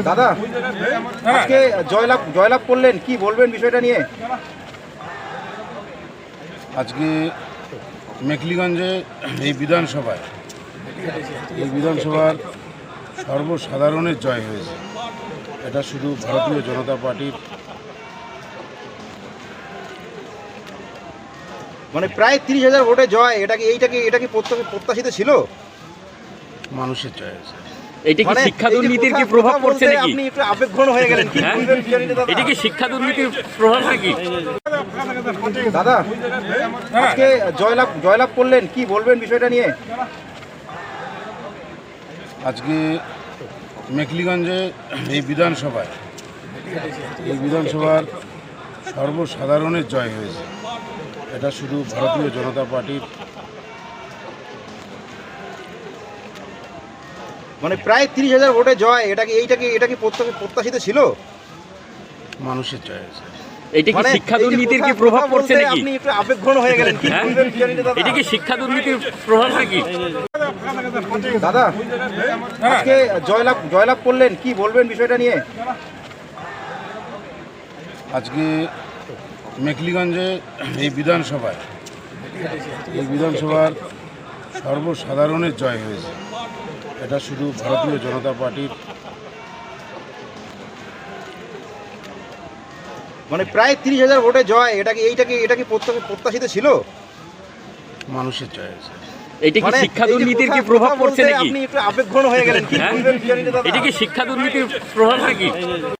দাদা আজকে জয়লাভ করলেন, কি বলবেন বিষয়টা নিয়ে? আজকে মেখলিগঞ্জে এই বিধানসভার সর্বসাধারণের জয় হয়েছে। এটা শুধু ভারতীয় জনতা পার্টির মানে প্রায় 30,000 ভোটে জয়, এটা কি প্রত্যাশিত ছিল? মানুষের জয় হয়েছে। এটা কি শিক্ষা দুর্নীতির কি প্রভাব পড়ছে নাকি? আপনি একটু আবেগঘন হয়ে গেলেন, কি বলবেন বিষয়টা দাদা? এটা কি শিক্ষা দুর্নীতির প্রভাব নাকি? দাদা আজকে জয়লাভ করলেন, কি বলবেন বিষয়টা নিয়ে? আজকে মেখলিগঞ্জে এই বিধানসভার সর্বসাধারণের জয় হয়েছে। এটা শুধু ভারতীয় জনতা পার্টির মানে প্রায় 30,000 ভোটে জয়, এটা কি প্রত্যাশিত ছিল? মানুষের জয় হয়েছে। এটা কি শিক্ষা দুর্নীতির কি প্রভাব পড়ছে নাকি? আপনি একটু আবেগঘন হয়ে গেলেন, কি বলবেন বিষয়টা দাদা? এটা কি শিক্ষা দুর্নীতির প্রভাব নাকি? দাদা আজকে জয়লাভ করলেন, কি বলবেন বিষয়টা নিয়ে? আজকে মেখলিগঞ্জে এই বিধানসভার সর্বসাধারণের জয় হয়েছে। এটা শুধু ভারতীয় জনতা পার্টির মানে প্রায় 30,000 ভোটে জয়, এটা কি প্রত্যাশিত ছিল? মানুষের জয় হয়েছে। এটা কি শিক্ষা দুর্নীতির কি প্রভাব পড়ছে নাকি? আপনি একটু আবেগঘন হয়ে গেলেন, কি বলবেন বিষয়টা দাদা? এটা কি শিক্ষা দুর্নীতির প্রভাব নাকি?